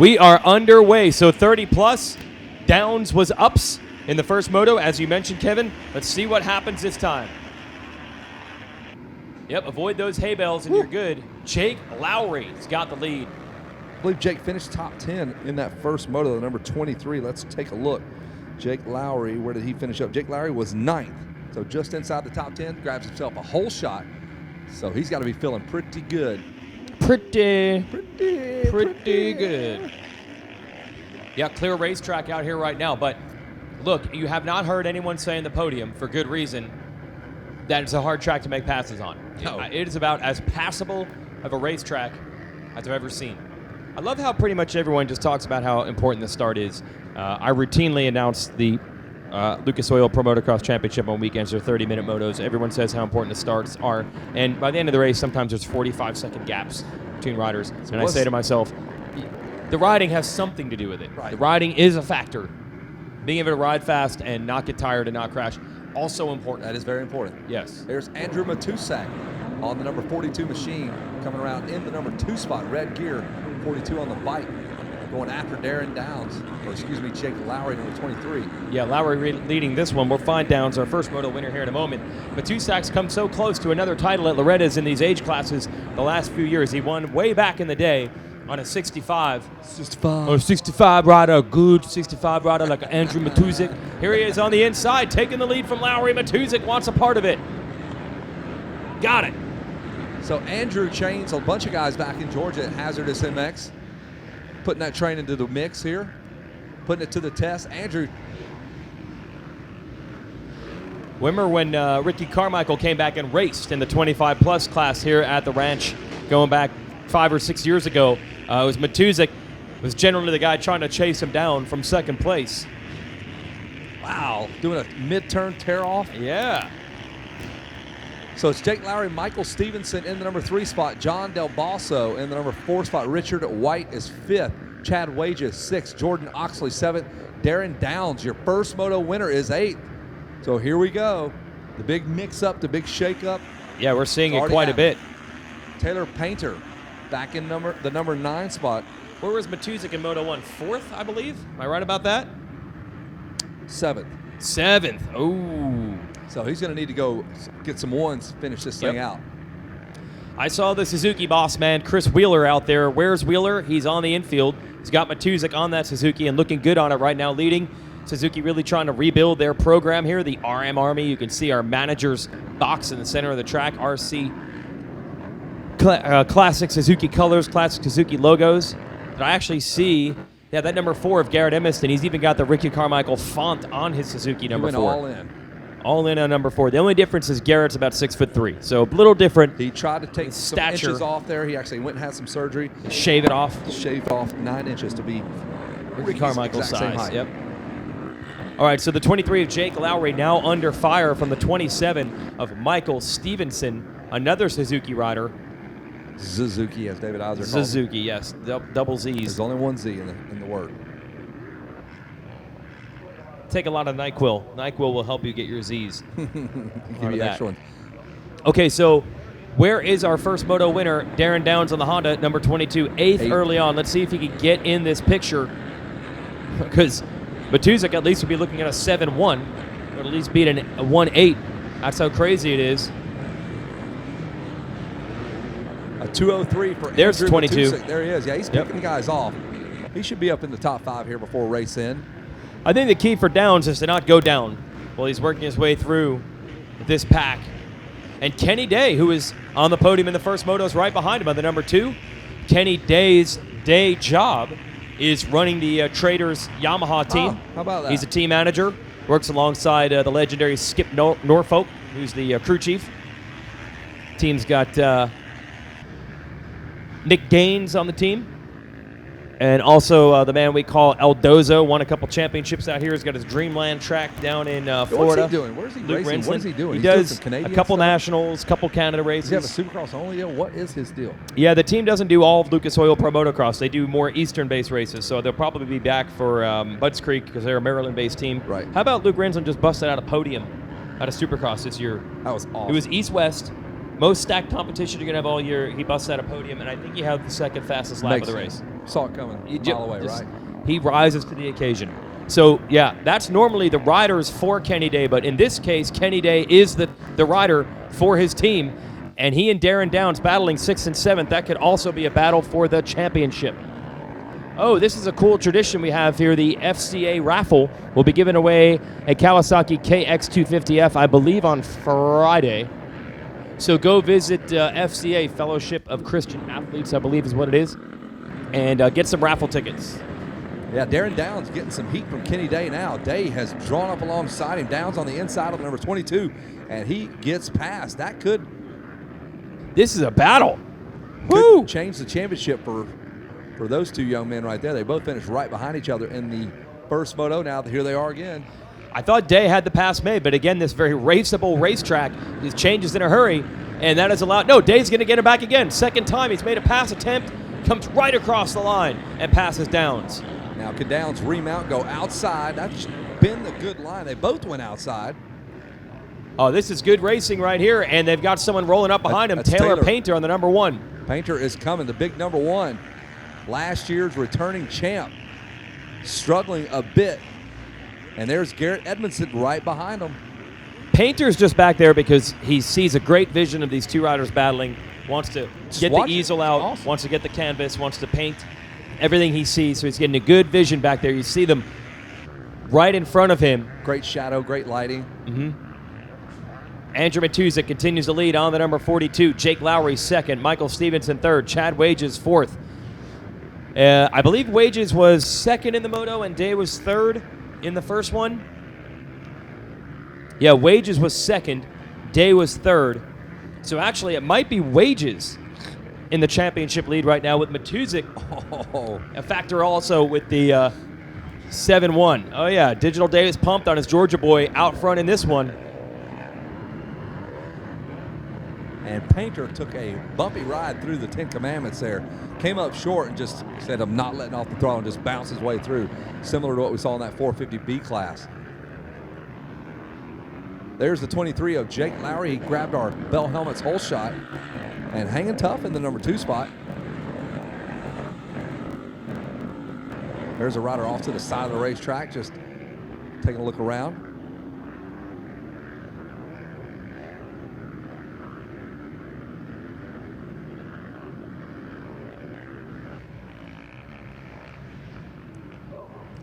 We are underway. So 30 plus. Downs was ups in the first moto, as you mentioned, Kevin. Let's see what happens this time. Yep, avoid those hay bales and you're good. Jake Lowry's got the lead. I believe Jake finished top 10 in that first moto, the number 23. Let's take a look. Jake Lowry, where did he finish up? Jake Lowry was 9th, so just inside the top 10, grabs himself a whole shot. So he's got to be feeling pretty good. Pretty good. Yeah, clear racetrack out here right now. But look, you have not heard anyone say in the podium, for good reason, that it's a hard track to make passes on. No. It is about as passable of a racetrack as I've ever seen. I love how pretty much everyone just talks about how important the start is. I routinely announce the Lucas Oil Pro Motocross Championship on weekends. They're 30-minute motos. Everyone says how important the starts are. And by the end of the race, sometimes there's 45-second gaps between riders. And I say to myself, the riding has something to do with it. Right. The riding is a factor. Being able to ride fast and not get tired and not crash, also important. That is very important. Yes. There's Andrew Matusak on the number 42 machine, coming around in the number 2 spot, red gear, 42 on the bike, going after Darren Downs, or excuse me, Jake Lowry, number 23. Yeah, Lowry leading this one. We'll find Downs, our first moto winner, here in a moment. Matusak's come so close to another title at Loretta's in these age classes the last few years. He won way back in the day on a 65. 65. Or 65 rider, a good 65 rider like Andrew Matusak. Here he is on the inside, taking the lead from Lowry. Matusak wants a part of it. Got it. So Andrew chains a bunch of guys back in Georgia at Hazardous MX, putting that train into the mix here, putting it to the test. Andrew. Remember when Ricky Carmichael came back and raced in the 25-plus class here at the ranch going back 5 or 6 years ago? It was Matusak was generally the guy trying to chase him down from second place. Wow, doing a mid-turn tear-off. Yeah. So it's Jake Lowry, Michael Stevenson in the number 3 spot, John Del Basso in the number 4 spot, Richard White is 5th, Chad Wages 6th, Jordan Oxley 7th, Darren Downs, your first moto winner, is 8th. So here we go. The big mix-up, the big shake-up. Yeah, we're seeing it quite a bit. Taylor Painter back in the number 9 spot. Where was Matusak in Moto 1? 4th, I believe? Am I right about that? 7th. 7th. Oh. So he's going to need to go get some ones, finish this thing out. I saw the Suzuki boss man, Chris Wheeler, out there. Where's Wheeler? He's on the infield. He's got Matusak on that Suzuki and looking good on it right now, leading. Suzuki really trying to rebuild their program here, the RM Army. You can see our manager's box in the center of the track, RC classic Suzuki colors, classic Suzuki logos. But I actually see, that number 4 of Garrett Emiston. He's even got the Ricky Carmichael font on his Suzuki number 4. All in. All in on number 4. The only difference is Garrett's about 6'3", so a little different. He tried to take some inches off there. He actually went and had some surgery. Shave it off. Shaved off 9 inches to be Ricky Carmichael's size. Yep. All right, so the 23 of Jake Lowry now under fire from the 27 of Michael Stevenson, another Suzuki rider. Suzuki, as David Eiser calls Suzuki, yes, double Z's. There's only one Z in the word. Take a lot of NyQuil. NyQuil will help you get your Z's. Give you the extra one. Okay, so where is our first moto winner? Darren Downs on the Honda, number 22, 8th early on. Let's see if he can get in this picture, because Matusak at least would be looking at a 7-1, or at least beat a 1-8. That's how crazy it is. A 2:03 for There's Andrew 22. Matusak. There he is. Yeah, he's picking guys off. He should be up in the top 5 here before race end. I think the key for Downs is to not go down while he's working his way through this pack. And Kenny Day, who is on the podium in the first moto, is right behind him on the number 2. Kenny Day's day job is running the Traders Yamaha team. Oh, how about that? He's a team manager, works alongside the legendary Skip Norfolk, who's the crew chief. Team's got Nick Gaines on the team. And also the man we call Aldozo, won a couple championships out here. He's got his Dreamland track down in Florida. What's he doing? Where's he Luke racing? Rinsland. What is he doing? He He's does doing some Canadian a couple stuff? nationals, couple Canada races. Does he have a Supercross only deal? What is his deal? Yeah, the team doesn't do all of Lucas Oil Pro Motocross. They do more Eastern-based races, so they'll probably be back for Budds Creek because they're a Maryland-based team. Right. How about Luke Rinsland just busted out a podium at a Supercross this year? That was awesome. It was East-West, most stacked competition you're going to have all year. He busts out a podium, and I think he had the second fastest lap of the race. Saw it coming a mile away, right? He rises to the occasion. So, yeah, that's normally the riders for Kenny Day, but in this case, Kenny Day is the rider for his team, and he and Darren Downs battling 6th and 7th. That could also be a battle for the championship. Oh, this is a cool tradition we have here. The FCA raffle will be giving away a Kawasaki KX250F, I believe, on Friday. So go visit FCA, Fellowship of Christian Athletes, I believe is what it is, and get some raffle tickets. Yeah, Darren Downs getting some heat from Kenny Day now. Day has drawn up alongside him. Downs on the inside of the number 22, and he gets past. That could This is a battle. Woo! change the championship for those two young men right there. They both finished right behind each other in the first moto. Now here they are again. I thought Day had the pass made, but again, this very raceable racetrack, it changes in a hurry, and that is allowed. No, Day's going to get it back again. Second time he's made a pass attempt, comes right across the line and passes Downs. Now can Downs remount, go outside? That's been the good line. They both went outside. Oh, this is good racing right here, and they've got someone rolling up behind him. Taylor Painter on the number 1. Painter is coming, the big number 1. Last year's returning champ, struggling a bit. And there's Garrett Edmondson right behind him. Painter's just back there because he sees a great vision of these two riders battling, wants to get the easel out, awesome. Wants to get the canvas, wants to paint everything he sees, so he's getting a good vision back there. You see them right in front of him. Great shadow, great lighting. Andrew Matuza continues to lead on the number 42. Jake Lowry second. Michael Stevenson third. Chad Wages fourth. I believe Wages was second in the moto and Day was third in the first one. Yeah, Wages was second. Day was third. So actually, it might be Wages in the championship lead right now with Matuzik. A factor also with the 7-1. Oh, yeah, Digital Davis pumped on his Georgia boy out front in this one. And Painter took a bumpy ride through the 10 Commandments there. Came up short and just said, I'm not letting off the throttle, and just bounced his way through, similar to what we saw in that 450B class. There's the 23 of Jake Lowry. He grabbed our Bell Helmets hole shot and hanging tough in the number 2 spot. There's a rider off to the side of the racetrack, just taking a look around.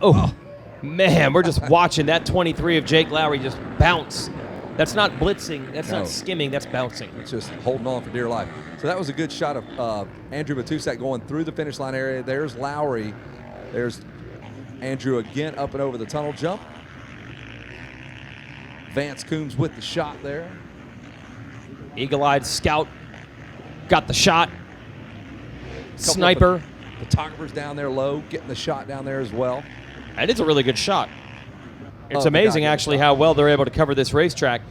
Oh, man, we're just watching that 23 of Jake Lowry just bounce. That's not blitzing. That's not skimming. That's bouncing. It's just holding on for dear life. So that was a good shot of Andrew Matusak going through the finish line area. There's Lowry. There's Andrew again up and over the tunnel jump. Vance Coombs with the shot there. Eagle-eyed scout got the shot. Sniper. Photographers down there low, getting the shot down there as well. That is a really good shot. It's amazing, actually, how well they're able to cover this racetrack.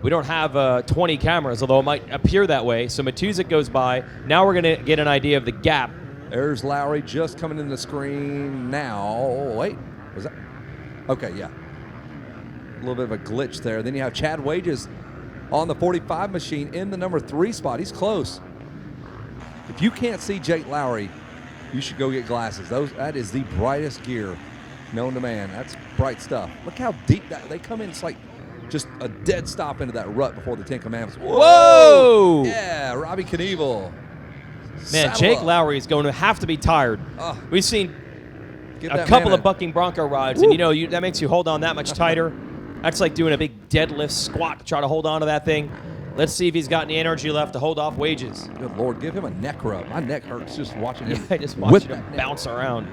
We don't have 20 cameras, although it might appear that way. So Matuzik goes by. Now we're going to get an idea of the gap. There's Lowry just coming in the screen now. Oh, wait, was that? Okay, yeah. A little bit of a glitch there. Then you have Chad Wages on the 45 machine in the number 3 spot. He's close. If you can't see Jake Lowry, you should go get glasses. That is the brightest gear known to man. That's bright stuff. Look how deep they come in. It's like just a dead stop into that rut before the 10 Commandments. Whoa! Yeah, Robbie Knievel. Man, Jake Lowry is going to have to be tired. We've seen a couple of bucking bronco rides, and that makes you hold on that much tighter. That's like doing a big deadlift squat to try to hold on to that thing. Let's see if he's got any energy left to hold off Wages. Good Lord, give him a neck rub. My neck hurts just watching him. Yeah, just watching him bounce around.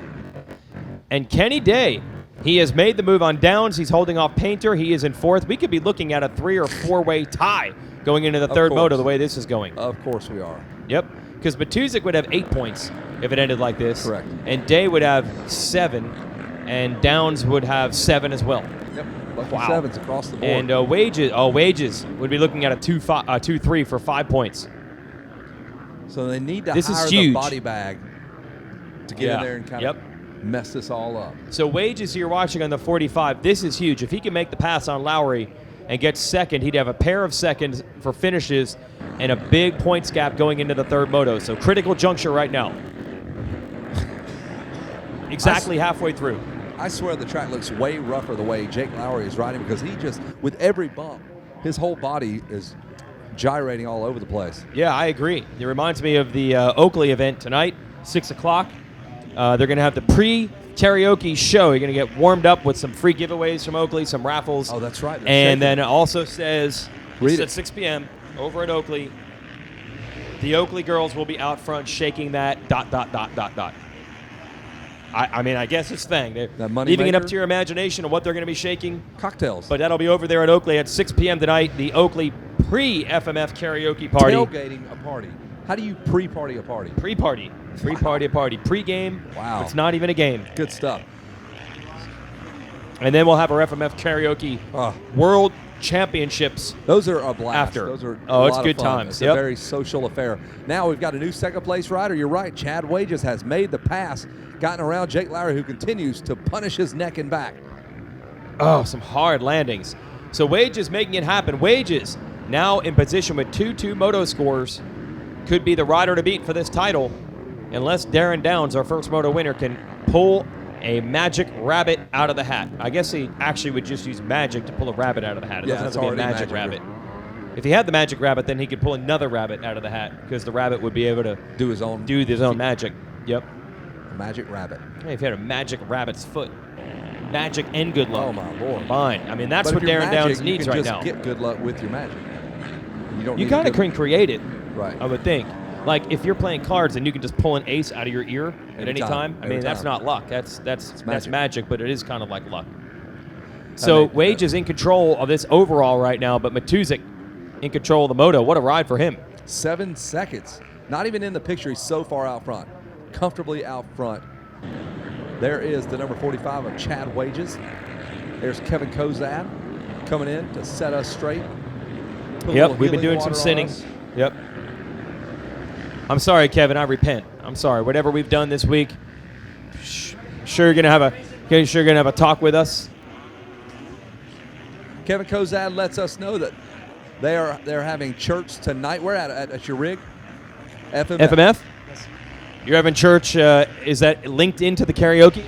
And Kenny Day, he has made the move on Downs. He's holding off Painter. He is in 4th. We could be looking at a 3 or 4-way tie going into the third moto the way this is going. Of course we are. Yep, because Matuzik would have 8 points if it ended like this. Correct. And Day would have 7, and Downs would have 7 as well. Yep. Wow. 7s across the board. And Wages would be looking at a 2-3 for 5 points. So they need to hire the body bag to get in there and kind of mess this all up. So Wages, you're watching on the 45. This is huge. If he can make the pass on Lowry and get second, he'd have a pair of seconds for finishes and a big points gap going into the third moto. So critical juncture right now. Exactly halfway through. I swear the track looks way rougher the way Jake Lowry is riding, because he just, with every bump, his whole body is gyrating all over the place. Yeah, I agree. It reminds me of the Oakley event tonight, 6 o'clock. They're going to have the pre-karaoke show. You're going to get warmed up with some free giveaways from Oakley, some raffles. Oh, that's right. And then it also says, Read at it. 6 p.m. over at Oakley, the Oakley girls will be out front shaking that ... I mean, I guess it's thing. They're That money leaving it up maker? to your imagination of what they're going to be shaking. Cocktails. But that'll be over there at Oakley at 6 p.m. tonight, the Oakley pre-FMF karaoke party. Tailgating a party. How do you pre-party a party? Pre-party. Pre-party a party. Pre-game. Wow. It's not even a game. Good stuff. And then we'll have our FMF karaoke Oh, World Championships. those are a blast. After. Those are Oh, a it's lot good of fun. times. It's Yep. a very social affair. Now we've got a new second place rider. You're right. Chad Wages has made the pass, gotten around Jake Lowry, who continues to punish his neck and back. Oh, some hard landings. So Wages making it happen. Wages now in position with 2-2 moto scores. Could be the rider to beat for this title, unless Darren Downs, our first moto winner, can pull a magic rabbit out of the hat. I guess he actually would just use magic to pull a rabbit out of the hat. It Yeah, doesn't have it's to be a already magic magic. rabbit. If he had the magic rabbit, then he could pull another rabbit out of the hat, because the rabbit would be able to Do his own do his own magic. Yep. magic rabbit. Hey, if he had a magic rabbit's foot. Magic and good luck. Oh, my Lord. Combined. I mean, that's But what if you're Darren magic, Downs needs you can right just now. get good luck with your magic. You don't. You need kind to of can create it, Right. I would think. Like if you're playing cards and you can just pull an ace out of your ear at any Anytime. time. I mean, Every that's time. not luck. That's magic. magic, but it is kind of like luck. So made- Wage is in control of this overall right now, but Matuzik in control of the moto. What a ride for him. 7 seconds. Not even in the picture. He's so far out front. Comfortably out front. There is the number 45 of Chad Wages. There's Kevin Kozad coming in to set us straight. Put a little Yep, we've been healing doing some water on sinning. us. Yep. I'm sorry, Kevin. I repent. I'm sorry. Whatever we've done this week, sure you're gonna have a talk with us. Kevin Kozad lets us know that they're having church tonight. We're at your rig. FMF. You're having church. Is that linked into the karaoke?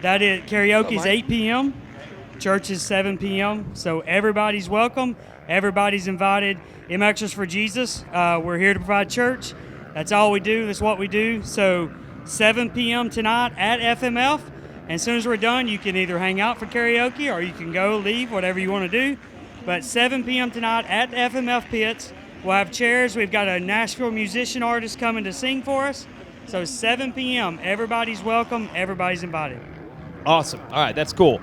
That is, karaoke's Mike. 8 p.m. Church is 7 p.m. So everybody's welcome. Everybody's invited. MXers for Jesus. We're here to provide church. That's all we do. That's what we do. So 7 p.m. tonight at FMF. And as soon as we're done, you can either hang out for karaoke or you can go leave, whatever you want to do. But 7 p.m. tonight at FMF Pits. We'll have chairs. We've got a Nashville musician artist coming to sing for us. So 7 p.m. Everybody's welcome. Everybody's invited. Awesome. All right, that's cool.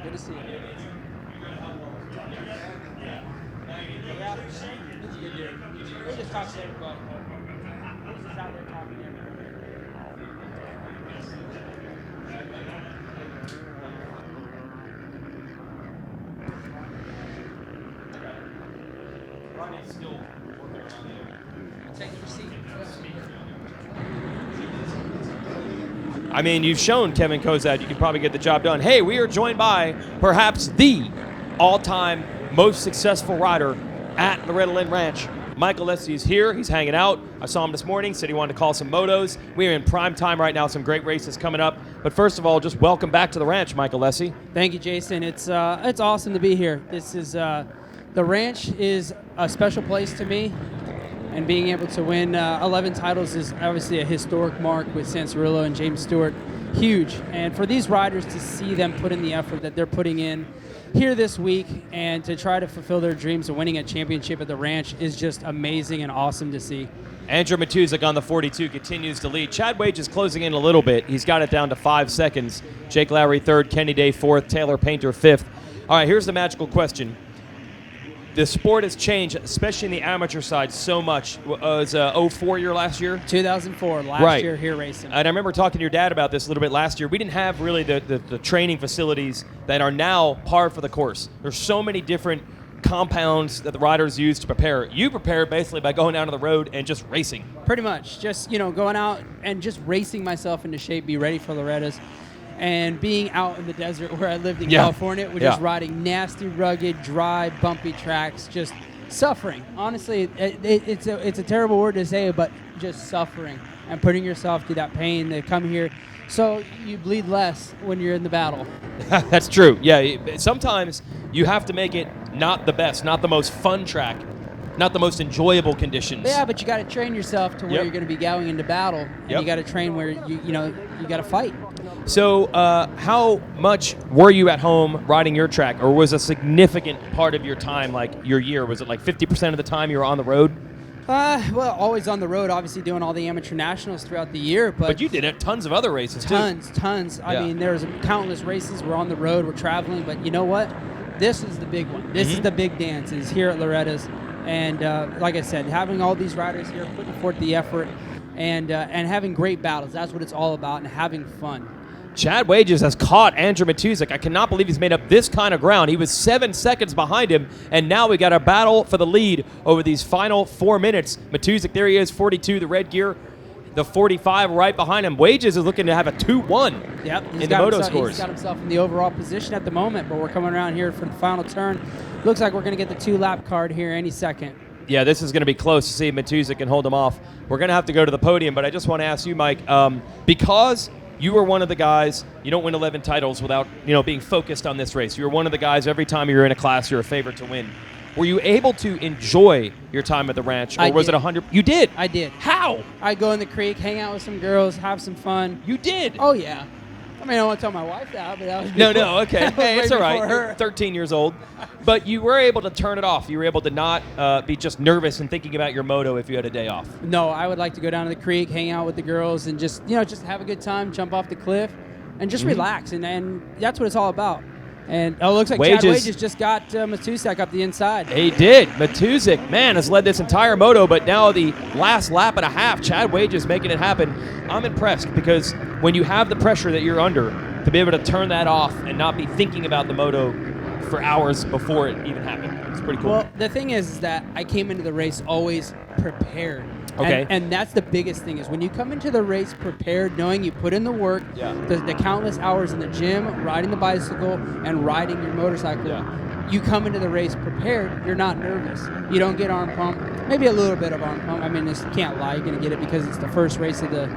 Good to see you. We're just talking to everybody. He's just out there talking to everybody. Take your seat. I mean, you've shown Kevin Kozad you can probably get the job done. Hey, we are joined by perhaps the all-time most successful rider at Loretta Lynn Ranch. Michael Lessie is here. He's hanging out. I saw him this morning. Said he wanted to call some motos. We are in prime time right now. Some great races coming up. But first of all, just welcome back to the ranch, Michael Lessie. Thank you, Jason. It's awesome to be here. This is the ranch is a special place to me, and being able to win 11 titles is obviously a historic mark with Sansarillo and James Stewart. Huge. And for these riders to see them put in the effort that they're putting in here this week and to try to fulfill their dreams of winning a championship at the ranch is just amazing and awesome to see. Andrew Matuzik on the 42 continues to lead. Chad Wage is closing in a little bit. He's got it down to 5 seconds. Jake Lowry third, Kenny Day fourth, Taylor Painter fifth. All right, here's the magical question. The sport has changed, especially in the amateur side, so much. Was 04 year last year? 2004, last Right. year here racing. And I remember talking to your dad about this a little bit last year. We didn't have really the training facilities that are now par for the course. There's so many different compounds that the riders use to prepare. You prepare basically by going out on the road and just racing. Pretty much. Just, going out and just racing myself into shape, be ready for Loretta's. And being out in the desert where I lived in Yeah. California, we're Yeah. just riding nasty, rugged, dry, bumpy tracks, just suffering. Honestly, it's a terrible word to say, but just suffering and putting yourself through that pain to come here. So you bleed less when you're in the battle. That's true. Yeah, sometimes you have to make it not the best, not the most fun track, not the most enjoyable conditions. Yeah, but you got to train yourself to where Yep. you're going to be going into battle, and Yep. you got to train where you got to fight. So, how much were you at home riding your track, or was a significant part of your time, like your year, was it like 50% of the time you were on the road? Well, always on the road, obviously doing all the amateur nationals throughout the year, But you did tons of other races too. tons. I Yeah. mean, there's countless races. We're on the road, we're traveling, but you know what? This is the big one. This is the big dance. Is here at Loretta's, and like I said, having all these riders here, putting forth the effort, and having great battles. That's what it's all about, and having fun. Chad Wages has caught Andrew Matuszek. I cannot believe he's made up this kind of ground. He was 7 seconds behind him, and now we got a battle for the lead over these final 4 minutes. Matuszek, there he is, 42, the red gear. The 45 right behind him. Wages is looking to have a 2-1 Yep, in the Moto scores. He's got himself in the overall position at the moment, but we're coming around here for the final turn. Looks like we're going to get the 2-lap card here any second. Yeah, this is going to be close to see if Matuszek can hold him off. We're going to have to go to the podium, but I just want to ask you, Mike, because you were one of the guys, you don't win 11 titles without being focused on this race. You were one of the guys, every time you're in a class, you're a favorite to win. Were you able to enjoy your time at the ranch, or was it 100? You did? I did. How? I go in the creek, hang out with some girls, have some fun. You did? Oh, yeah. I mean, I won't tell my wife that, but that was No, before- okay. that was Hey, it's way all right. before her. You're 13 years old. But you were able to turn it off. You were able to not be just nervous and thinking about your moto if you had a day off. No, I would like to go down to the creek, hang out with the girls, and just have a good time, jump off the cliff, and just relax. And that's what it's all about. And it looks like Chad Wages just got Matuszek up the inside. He did. Matuszek, man, has led this entire moto, but now the last lap and a half, Chad Wages making it happen. I'm impressed because when you have the pressure that you're under, to be able to turn that off and not be thinking about the moto for hours before it even happened. It's pretty cool. Well, the thing is that I came into the race always prepared. Okay. And that's the biggest thing is when you come into the race prepared, knowing you put in the work, Yeah. the countless hours in the gym, riding the bicycle, and riding your motorcycle, you come into the race prepared, you're not nervous. You don't get arm pump. Maybe a little bit of arm pump. I mean, you can't lie. You're going to get it because it's the first race of the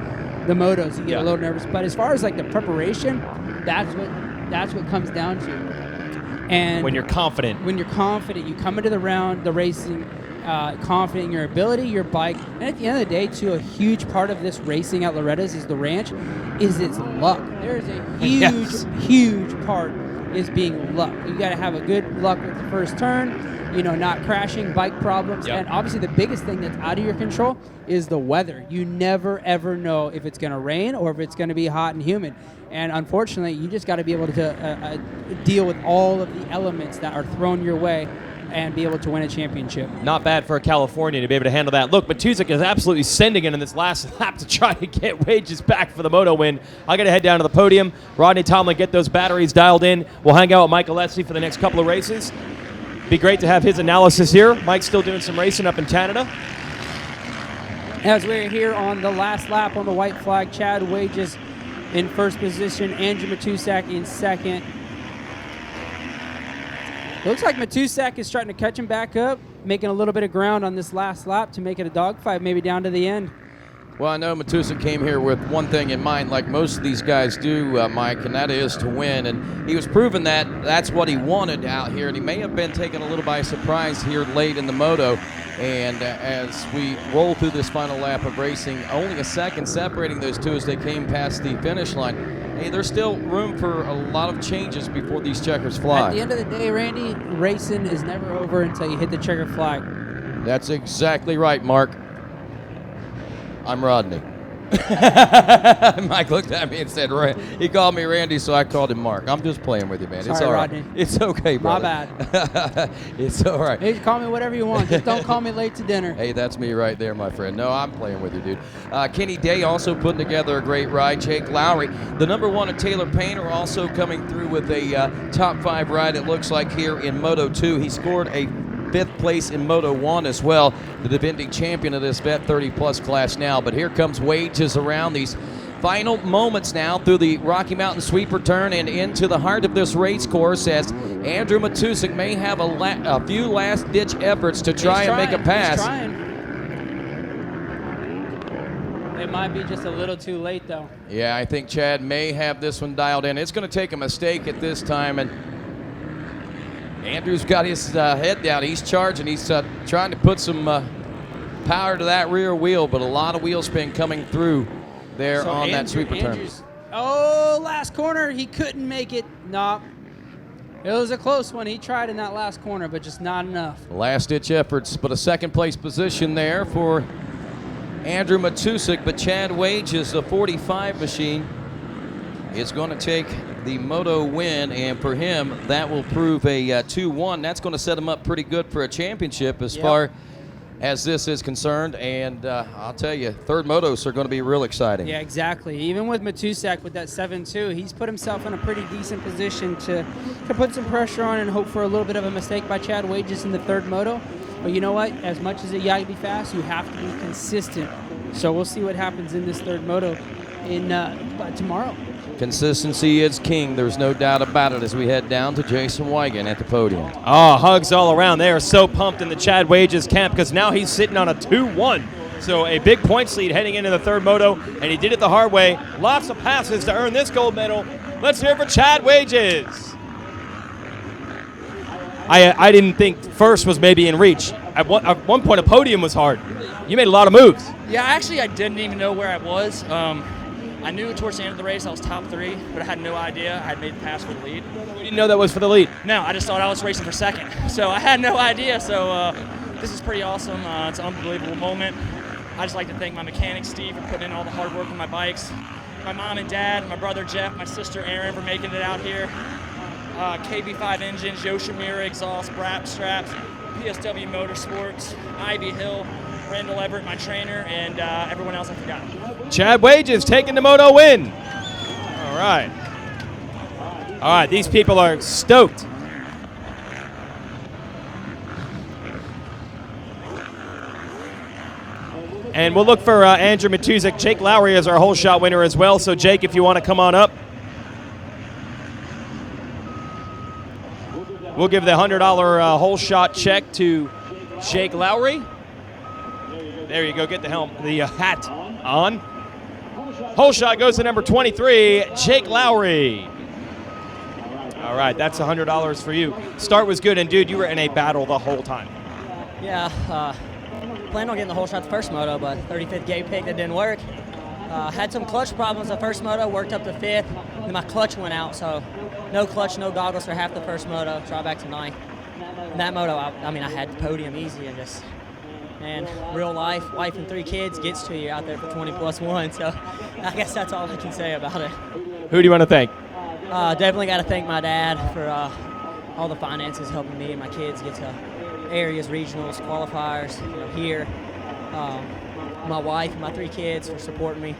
motos. You get a little nervous. But as far as like the preparation, that's what comes down to. And when you're confident. When you're confident, you come into the round, the racing, confident in your ability, your bike, and at the end of the day, too, a huge part of this racing at Loretta's is the ranch, is its luck. There is a huge, huge part is being luck. You got to have a good luck with the first turn, not crashing, bike problems, and obviously the biggest thing that's out of your control is the weather. You never ever know if it's going to rain or if it's going to be hot and humid. And unfortunately, you just got to be able to deal with all of the elements that are thrown your way and be able to win a championship. Not bad for a Californian to be able to handle that. Look, Matuszek is absolutely sending it in this last lap to try to get Wages back for the moto win. I got to head down to the podium. Rodney Tomlin, get those batteries dialed in. We'll hang out with Mike Alessi for the next couple of races. Be great to have his analysis here. Mike's still doing some racing up in Canada. As we're here on the last lap on the white flag, Chad Wages in first position, Andrew Matuszek in second. Looks like Matuszek is starting to catch him back up, making a little bit of ground on this last lap to make it a dogfight, maybe down to the end. Well, I know Matuszek came here with one thing in mind, like most of these guys do, Mike, and that is to win. And he was proving that that's what he wanted out here, and he may have been taken a little by surprise here late in the moto. And as we roll through this final lap of racing, only a second separating those two as they came past the finish line. Hey, there's still room for a lot of changes before these checkers fly. At the end of the day, Randy, racing is never over until you hit the checker flag. That's exactly right, Mark. I'm Rodney. Mike looked at me and said, he called me Randy, so I called him Mark. I'm just playing with you, man. Sorry, it's all right. Rodney. It's okay, brother. My bad. It's all right. Hey, call me whatever you want. Just don't call me late to dinner. Hey, that's me right there, my friend. No, I'm playing with you, dude. Kenny Day also putting together a great ride. Jake Lowry, the number one at Taylor Painter, also coming through with a top 5 ride, it looks like, here in Moto 2. He scored a 5th place in Moto 1 as well, the defending champion of this vet 30-plus class now. But here comes Wages around these final moments now through the Rocky Mountain sweeper turn and into the heart of this race course, as Andrew Matusik may have a few last-ditch efforts to try and make a pass. He's trying. It might be just a little too late, though. Yeah, I think Chad may have this one dialed in. It's going to take a mistake at this time, and Andrew's got his head down. He's charging. He's trying to put some power to that rear wheel, but a lot of wheel spin coming through there So on that sweeper turn. Oh, last corner. He couldn't make it. No. It was a close one. He tried in that last corner, but just not enough. Last-ditch efforts, but a second-place position there for Andrew Matusik, but Chad Wages, the 45 machine, is going to take the Moto win, and for him, that will prove a 2-1. That's going to set him up pretty good for a championship as far as this is concerned, and I'll tell you, third motos are going to be real exciting. Yeah, exactly. Even with Matusek with that 7-2, he's put himself in a pretty decent position to put some pressure on and hope for a little bit of a mistake by Chad Wages in the third moto. But you know what? As much as you got to be fast, you have to be consistent. So we'll see what happens in this third moto in tomorrow. Consistency is king. There's no doubt about it as we head down to Jason Wigan at the podium. Oh, hugs all around. They are so pumped in the Chad Wages camp because now he's sitting on a 2-1. So a big points lead heading into the third moto, and he did it the hard way. Lots of passes to earn this gold medal. Let's hear it for Chad Wages. I didn't think first was maybe in reach. At one point, a podium was hard. You made a lot of moves. Yeah, actually, I didn't even know where I was. I knew towards the end of the race I was top 3, but I had no idea I had made the pass for the lead. You didn't know that was for the lead? No, I just thought I was racing for second. So I had no idea. So this is pretty awesome. It's an unbelievable moment. I just like to thank my mechanic, Steve, for putting in all the hard work on my bikes. My mom and dad, my brother Jeff, my sister Erin for making it out here. KB5 engines, Yoshimura exhaust, Brap straps, PSW Motorsports, Ivy Hill, Randall Everett, my trainer, and everyone else I forgot. Chad Wages taking the Moto win. All right. All right, these people are stoked. And we'll look for Andrew Matusik. Jake Lowry is our whole shot winner as well. So, Jake, if you want to come on up. We'll give the $100 whole shot check to Jake Lowry. There you go. Get the hat on. Whole shot goes to number 23, Jake Lowry. All right, that's $100 for you. Start was good, and dude, you were in a battle the whole time. Yeah, planned on getting the whole shot the first moto, but 35th gate pick that didn't work. Had some clutch problems the first moto, worked up to 5th, and my clutch went out, so no clutch, no goggles for half the first moto, try back to 9th. In that moto, I had the podium easy, and just, man, real life, wife and 3 kids gets to you out there for 20+1, so I guess that's all I can say about it. Who do you want to thank? Definitely got to thank my dad for all the finances helping me and my kids get to areas, regionals, qualifiers, here. My wife and my 3 kids for supporting me.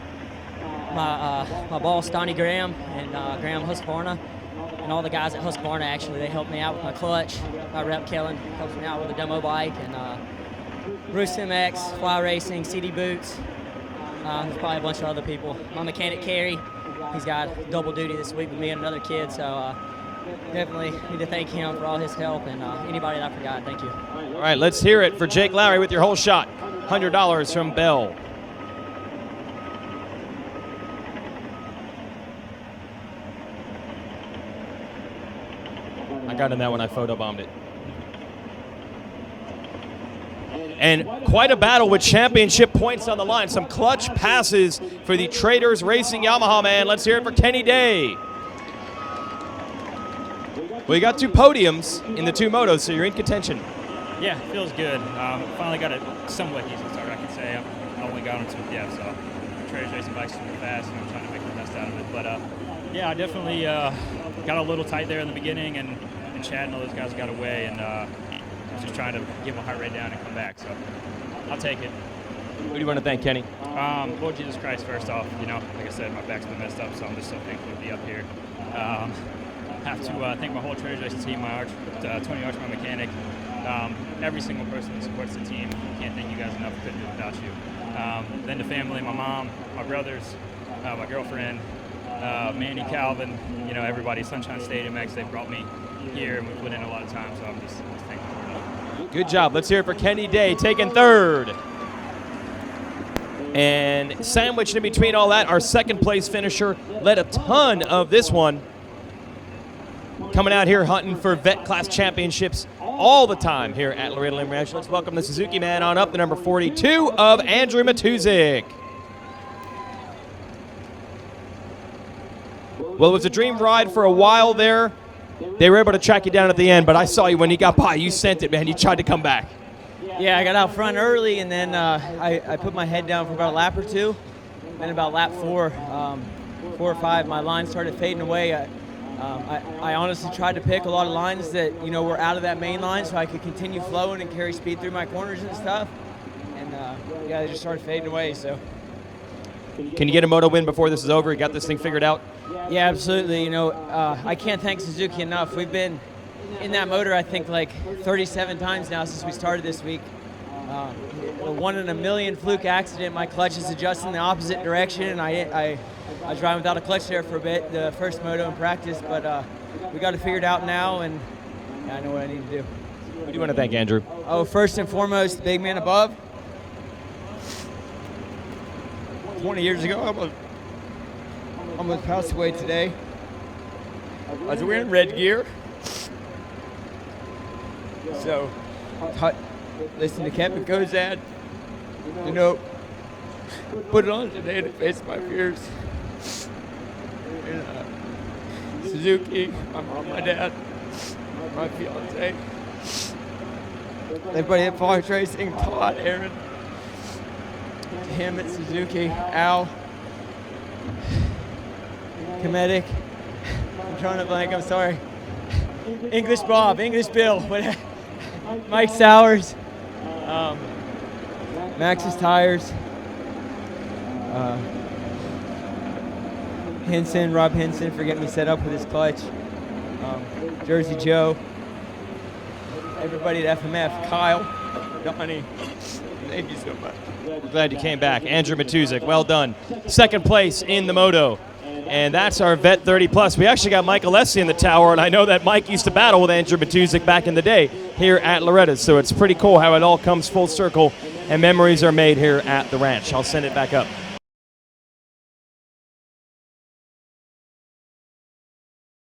My boss, Donnie Graham, and Graham Husqvarna, and all the guys at Husqvarna, actually, they helped me out with my clutch. My rep, Kellen, helps me out with a demo bike, and Bruce MX, Fly Racing, CD Boots. There's probably a bunch of other people. My mechanic, Kerry, he's got double duty this week with me and another kid, so definitely need to thank him for all his help, and anybody that I forgot, thank you. All right, let's hear it for Jake Lowry with your whole shot. $100 from Bell. I got in that when I photobombed it. And quite a battle with championship points on the line. Some clutch passes for the Traders Racing Yamaha man. Let's hear it for Kenny Day. We got 2 podiums in the 2 motos, so you're in contention. Yeah, feels good. Finally got it somewhat easy start, I can say. I only got on 2th, so Traders Racing bike's super fast, and I'm trying to make the best out of it. But yeah, I definitely got a little tight there in the beginning, and Chad and all those guys got away, and I was just trying to get my heart rate down and come back. So I'll take it. Who do you want to thank, Kenny? Lord Jesus Christ, first off. Like I said, my back's been messed up, so I'm just so thankful to be up here. Have to thank my whole Traders Racing team, Tony Arch, my mechanic, every single person that supports the team. Can't thank you guys enough. Couldn't do it without you. Then the family, my mom, my brothers, my girlfriend, Mandy, Calvin, everybody, Sunshine Stadium X, they brought me here, and we put in a lot of time, so I'm just thankful for it. Good job. Let's hear it for Kenny Day taking third. And sandwiched in between all that, our second place finisher led a ton of this one. Coming out here hunting for vet class championships all the time here at Loretta Lynn Ranch. Let's welcome the Suzuki man on up, the number 42 of Andrew Matuzik. Well, it was a dream ride for a while there. They were able to track you down at the end, but I saw you when you got by. You sent it, man. You tried to come back. Yeah, I got out front early, and then I put my head down for about a lap or two. Then about lap 4 or 5, my line started fading away. I honestly tried to pick a lot of lines that were out of that main line, so I could continue flowing and carry speed through my corners and stuff. And yeah, they just started fading away. So. Can you get a moto win before this is over? You got this thing figured out? Yeah, absolutely. I can't thank Suzuki enough. We've been in that motor, I think, like 37 times now since we started this week. A 1 in a million fluke accident. My clutch is adjusting the opposite direction, and I was driving without a clutch there for a bit, the first moto in practice, but we got it figured out now, and I know what I need to do. Who do you want to thank, Andrew? Oh, first and foremost, the big man above. 20 years ago, I almost passed away today. I was wearing red gear. So, listen to Kevin Kozad, put it on today to face my fears. And, Suzuki, my mom, my dad, my fiance, everybody at Fox Racing, Todd, Aaron, him at Suzuki, Al, Comedic, I'm trying to blank, I'm sorry. English Bob, English Bill, whatever. Mike Sowers, Max's Tires, Henson, Rob Henson for getting me set up with his clutch, Jersey Joe, everybody at FMF, Kyle, Donnie, thank you so much. We're glad you came back. Andrew Matuzik, well done. Second place in the moto. And that's our Vet 30 Plus. We actually got Mike Alessi in the tower, and I know that Mike used to battle with Andrew Matuzik back in the day here at Loretta's. So it's pretty cool how it all comes full circle and memories are made here at the ranch. I'll send it back up.